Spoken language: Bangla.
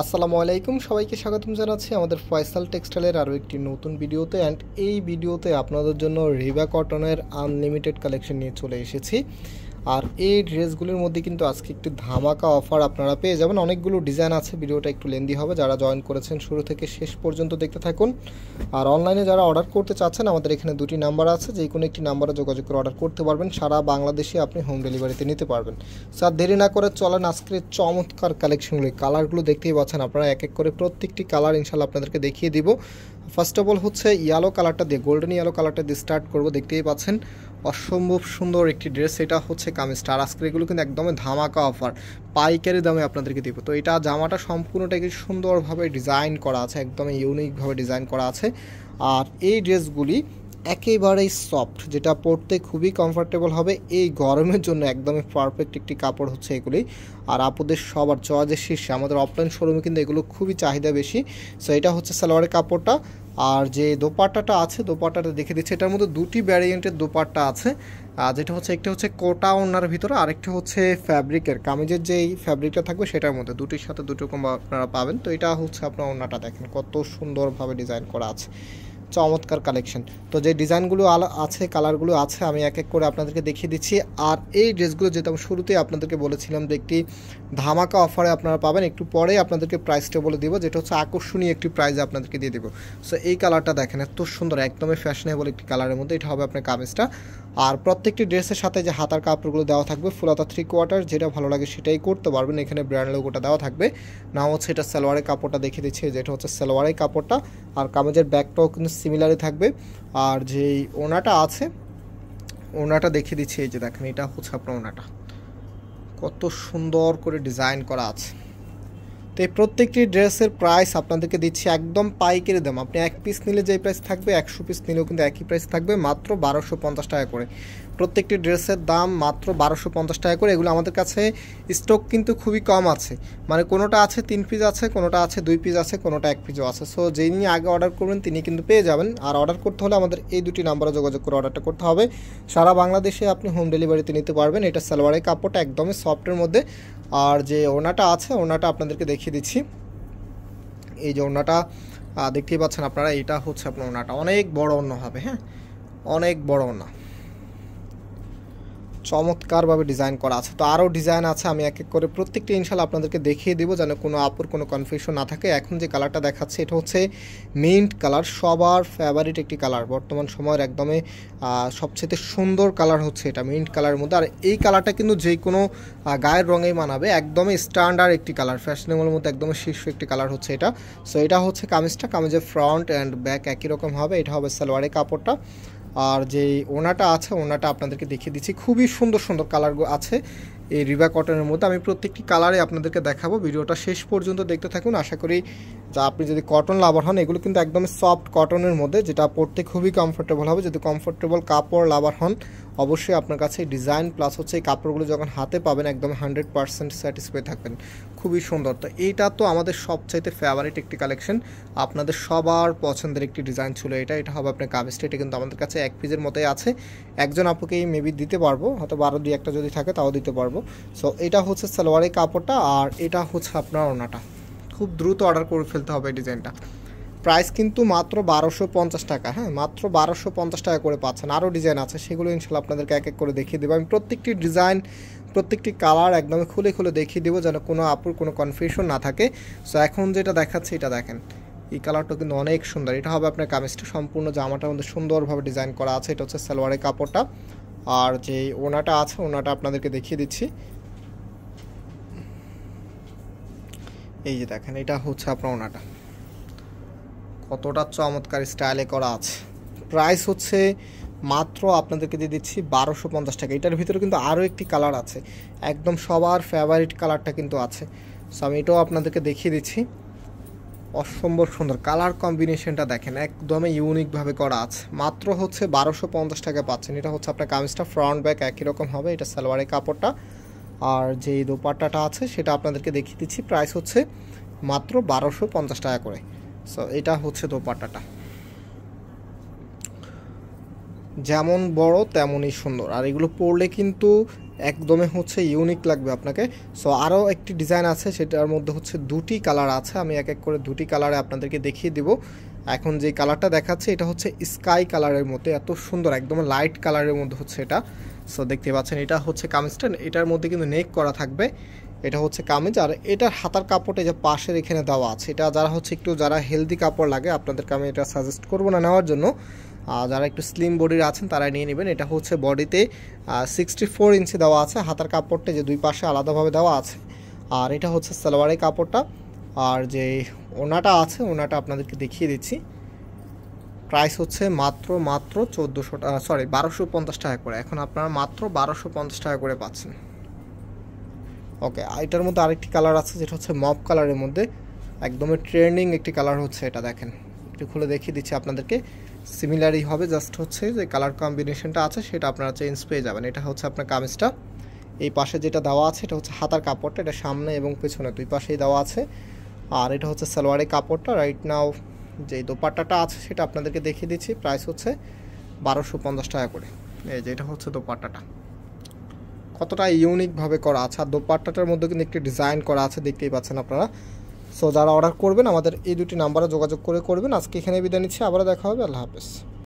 আসসালামু আলাইকুম, সবাইকে স্বাগতম জানাচ্ছি আমাদের ফয়সাল টেক্সটাইলের আরও একটি নতুন ভিডিওতে। অ্যান্ড এই ভিডিওতে আপনাদের জন্য রিবা কটনের আনলিমিটেড কালেকশন নিয়ে চলে এসেছি। আর এই ড্রেসগুলির মধ্যে কিন্তু আজকে একটি ধামাকা অফার আপনারা পেয়ে যাবেন। অনেকগুলো ডিজাইন আছে, ভিডিওটা একটু লেন্দি হবে। যারা জয়েন করেছেন শুরু থেকে শেষ পর্যন্ত দেখতে থাকুন। আর অনলাইনে যারা অর্ডার করতে চাচ্ছেন, আমাদের এখানে দুটি নাম্বার আছে, যে কোনো একটি নাম্বারে যোগাযোগ করে অর্ডার করতে পারবেন। সারা বাংলাদেশে আপনি হোম ডেলিভারিতে নিতে পারবেন। স্যার দেরি না করে চলেন আজকের চমৎকার কালেকশনগুলি। কালারগুলো দেখতেই পাচ্ছেন আপনারা, এক এক করে প্রত্যেকটি কালার ইনশাল্লাহ আপনাদেরকে দেখিয়ে দিব। ফার্স্ট অফ অল হচ্ছে ইয়েলো কালারটা দিয়ে, গোল্ডেন ইয়েলো কালারটা দিয়ে স্টার্ট করবো। দেখতেই পাচ্ছেন অসম্ভব সুন্দর একটি ড্রেস। এটা হচ্ছে কামিজটা। আর আজকের এগুলো কিন্তু একদমই ধামাকা অফার, পাইকারি দামে আপনাদেরকে দিব। তো এটা জামাটা সম্পূর্ণটাকে সুন্দরভাবে ডিজাইন করা আছে, একদমই ইউনিকভাবে ডিজাইন করা আছে। আর এই ড্রেসগুলি একেবারেই সফট, যেটা পরতে খুবই কমফোর্টেবল হবে। এই গরমের জন্য একদমই পারফেক্ট একটি কাপড় হচ্ছে এগুলি। আর আপুদের সবার চয়েসের শীর্ষে, আমাদের অফলাইন শোরুমে কিন্তু এগুলো খুবই চাহিদা বেশি। সো এটা হচ্ছে সালোয়ারের কাপড়টা। আর যে দোপাট্টাটা আছে, দোপাট্টাটা দেখে দিচ্ছে। এটার মধ্যে দুটি ভ্যারিয়েন্টের দোপাট্টা আছে, যেটা হচ্ছে একটা হচ্ছে কোটা ওনার ভিতরে, আরেকটা হচ্ছে ফ্যাব্রিকের, কামিজের যেই ফ্যাব্রিকটা থাকবে সেটার মধ্যে। দুটির সাথে দুটো কম্বো আপনারা পাবেন। তো এটা হচ্ছে আপনার ওনাটা, দেখেন কত সুন্দরভাবে ডিজাইন করা আছে, চমৎকার কালেকশন। তো যে ডিজাইনগুলো আছে, কালারগুলো আছে, আমি এক এক করে আপনাদেরকে দেখিয়ে দিচ্ছি। আর এই ড্রেসগুলো যেটা আমি শুরুতেই আপনাদেরকে বলেছিলাম যে একটি ধামাকা অফারে আপনারা পাবেন, একটু পরে আপনাদেরকে প্রাইসটা বলে দিব, যেটা হচ্ছে আকর্ষণীয় একটি প্রাইসে আপনাদেরকে দিয়ে দেবো। সো এই কালারটা দেখেন, এত সুন্দর, একদমই ফ্যাশনেবল একটি কালারের মধ্যে। এটা হবে আপনার কামিজটা। আর প্রত্যেকটি ড্রেসের সাথে যে হাতার কাপড়গুলো দেওয়া থাকবে ফুল হাতা 3/4, যেটা ভালো লাগে সেটাই করতে পারবেন। এখানে ব্র্যান্ড লোগোটা দেওয়া থাকবে। না হচ্ছে এটা সালোয়ারের কাপড়টা দেখিয়ে দিচ্ছি, যেটা হচ্ছে সালোয়ারের কাপড়টা। আর কামিজের ব্যাকটাও কিন্তু সিমিলারই থাকবে। আর যেই ওনাটা আছে, ওনাটা দেখিয়ে দিচ্ছি। এই যে দেখেন, এটা হচ্ছে আপনার ওনাটা, কত সুন্দর করে ডিজাইন করা আছে। তো এই প্রত্যেকটি ড্রেসের প্রাইস আপনাদেরকে দিচ্ছি একদম পাইকারি দাম। আপনি এক পিস নিলে যেই প্রাইস থাকবে, 100 পিস নিলেও কিন্তু একই প্রাইস থাকবে, মাত্র 1250 টাকা করে। প্রত্যেকটি ড্রেসের দাম মাত্র 1250 টাকা করে। এগুলো আমাদের কাছে স্টক কিন্তু খুবই কম আছে, মানে কোনোটা আছে 3 পিস আছে, কোনোটা আছে 2 পিস আছে, কোনোটা 1 পিসও আছে। সো যেই নিয়ে আগে অর্ডার করবেন তিনি কিন্তু পেয়ে যাবেন। আর অর্ডার করতে হলে আমাদের এই দুটি নাম্বারে যোগাযোগ করে অর্ডারটা করতে হবে। সারা বাংলাদেশে আপনি হোম ডেলিভারিতে নিতে পারবেন। এটা সালোয়ারের কাপড়টা একদমই সফটের মধ্যে। আর যে ওনাটা আছে, ওনাটা আপনাদেরকে দেখিয়ে দিচ্ছি। এই যে ওনাটা দেখতেই পাচ্ছেন আপনারা, এটা হচ্ছে আপনার ওনাটা, অনেক বড় ওনা হবে। হ্যাঁ, অনেক বড় ওনা, চমৎকারভাবে ডিজাইন করা আছে। তো আরও ডিজাইন আছে, আমি এক এক করে প্রত্যেকটি ইনশাল্লাহ আপনাদেরকে দেখিয়ে দেবো, যেন কোনো আপুর কোনো কনফিউশন না থাকে। এখন যে কালারটা দেখাচ্ছে, এটা হচ্ছে মিন্ট কালার, সবার ফেভারিট একটি কালার, বর্তমান সময়ের একদমই সবচেয়ে সুন্দর কালার হচ্ছে এটা, মিন্ট কালারের মধ্যে। আর এই কালারটা কিন্তু যে কোনো গায়ের রঙেই মানাবে, একদমই স্ট্যান্ডার্ড একটি কালার, ফ্যাশনেবলের মধ্যে একদমই শীর্ষ একটি কালার হচ্ছে এটা। সো এটা হচ্ছে কামিজটা, কামিজের ফ্রন্ট অ্যান্ড ব্যাক একই রকম হবে। এটা হবে সালোয়ারের কাপড়টা। আর যে ওনাটা আছে, ওনাটা আপনাদেরকে দেখিয়ে দিচ্ছি। খুবই সুন্দর সুন্দর কালার আছে এই রিবা কটনের মধ্যে। আমি প্রত্যেকটি কালারে আপনাদেরকে দেখাবো, ভিডিওটা শেষ পর্যন্ত দেখতে থাকুন। আশা করি যা আপনি যদি কটন লাভার হন, এগুলো কিন্তু একদমই সফট কটনের মধ্যে, যেটা পরতে খুবই কমফোর্টেবল হবে। যদি কমফোর্টেবল কাপড় লাভার হন, অবশ্যই আপনার কাছে ডিজাইন প্লাস হচ্ছে এই কাপড়গুলো যখন হাতে পাবেন, একদম 100% স্যাটিসফাই থাকবেন। খুবই সুন্দর। তো এইটা তো আমাদের সবচাইতে ফেভারিট একটি কালেকশন, আপনাদের সবার পছন্দের একটি ডিজাইন ছিল এটা। এটা হবে আপনার কামিজটা। এটা কিন্তু আমাদের কাছে এক পিসের মতোই আছে, একজন আপুকেই মেবি দিতে পারবো, হয়তো 12-2-1টা যদি থাকে তাও দিতে পারবো। সো এটা হচ্ছে সালোয়ারের কাপড়টা। আর এটা হচ্ছে আপনার ওনাটা। খুব দ্রুত অর্ডার করে ফেলতে হবে এই ডিজাইনটা। প্রাইস কিন্তু মাত্র 1250 টাকা। হ্যাঁ, মাত্র 1250 টাকা করে পাচ্ছেন। আরও ডিজাইন আছে, সেগুলো ইনশাল্লাহ আপনাদেরকে এক এক করে দেখিয়ে দেবো। আমি প্রত্যেকটি ডিজাইন, প্রত্যেকটি কালার একদমই খুলে খুলে দেখিয়ে দেবো, যেন কোনো আপুর কোনো কনফিউশন না থাকে। সো এখন যেটা দেখাচ্ছে, এটা দেখেন, এই কালারটা কিন্তু অনেক সুন্দর। এটা হবে আপনার কামিজটা, সম্পূর্ণ জামাটার মধ্যে সুন্দরভাবে ডিজাইন করা আছে। এটা হচ্ছে সালোয়ারের কাপড়টা। আর যে ওনাটা আছে, ওনাটা আপনাদেরকে দেখিয়ে দিচ্ছি। এই যে দেখেন, এটা হচ্ছে আপনার ওনাটা, কতটা চমৎকার স্টাইলে করা আছে। প্রাইস হচ্ছে মাত্র আপনাদেরকে দিয়ে দিচ্ছি 1250 টাকা। এটার ভিতরে কিন্তু আরও একটি কালার আছে, একদম সবার ফেভারিট কালারটা কিন্তু আছে। সো আমি এটাও আপনাদেরকে দেখিয়ে দিচ্ছি। অসম্ভব সুন্দর কালার কম্বিনেশনটা দেখেন, একদমই ইউনিকভাবে করা আছে। মাত্র হচ্ছে 1250 টাকা পাচ্ছেন। এটা হচ্ছে আপনার কামিজটা, ফ্রন্ট ব্যাক একই রকম হবে। এটা সালোয়ারের কাপড়টা। আর যেই দোপাট্টাটা আছে সেটা আপনাদেরকে দেখিয়ে দিচ্ছি। প্রাইস হচ্ছে মাত্র 1250 টাকা করে। সো এটা হচ্ছে দোপাট্টাটা, যেমন বড় তেমনই সুন্দর। আর এগুলো পরলে কিন্তু একদমই হচ্ছে ইউনিক লাগবে আপনাকে। সো আরও একটি ডিজাইন আছে, সেটার মধ্যে হচ্ছে দুটি কালার আছে, আমি এক এক করে দুটি কালারে আপনাদেরকে দেখিয়ে দিব। এখন যে কালারটা দেখাচ্ছে এটা হচ্ছে স্কাই কালারের মধ্যে, এত সুন্দর একদম লাইট কালারের মধ্যে হচ্ছে এটা। সো দেখতে পাচ্ছেন এটা হচ্ছে কামিজটা, এটার মধ্যে কিন্তু নেক করা থাকবে, এটা হচ্ছে কামিজ। আর এটার হাতার কাপড়টা যে পাশের এখানে দেওয়া আছে, এটা যারা হচ্ছে একটু যারা হেলদি কাপড় লাগে আপনাদেরকে আমি এটা সাজেস্ট করবো না নেওয়ার জন্য, যারা একটু স্লিম বডির আছেন তারা নিয়ে নেবেন। এটা হচ্ছে বডিতে 64 ইঞ্চি দেওয়া আছে, হাতার কাপড়টা যে দুই পাশে আলাদাভাবে দেওয়া আছে। আর এটা হচ্ছে সালোয়ারের কাপড়টা, আর যে ওনাটা আছে ওনাটা আপনাদেরকে দেখিয়ে দিচ্ছি। প্রাইস হচ্ছে মাত্র 1250 টাকা করে, এখন আপনারা মাত্র 1250 টাকা করে পাচ্ছেন। ওকে, এটার মধ্যে আরেকটি কালার আছে যেটা হচ্ছে মপ কালারের মধ্যে, একদমই ট্রেন্ডিং একটি কালার হচ্ছে এটা। দেখেন একটু খুলে দেখিয়ে দিচ্ছি আপনাদেরকে, সিমিলারই হবে, জাস্ট হচ্ছে যে কালার কম্বিনেশনটা আছে সেটা আপনারা চেঞ্জ পেয়ে যাবেন। এটা হচ্ছে আপনার কামিজটা, এই পাশে যেটা দেওয়া আছে এটা হচ্ছে হাতার কাপড়টা, এটা সামনে এবং পেছনে দুই পাশেই দেওয়া আছে। আর এটা হচ্ছে সালোয়ারের কাপড়টা। রাইট নাও যে দোপাট্টাটা আছে সেটা আপনাদেরকে দেখিয়ে দিচ্ছি, প্রাইস হচ্ছে 1250 টাকা করে। এই যে এটা হচ্ছে দোপাট্টাটা, কতটা ইউনিকভাবে করা আছে, আর দোপাট্টাটার মধ্যে কিন্তু একটি ডিজাইন করা আছে, দেখতেই পাচ্ছেন আপনারা। সো যারা অর্ডার করবেন আমাদের এই দুটি নাম্বারে যোগাযোগ করে করবেন। আজকে এখানে বিদায় নিচ্ছি, আবারও দেখা হবে, আল্লাহ হাফেজ।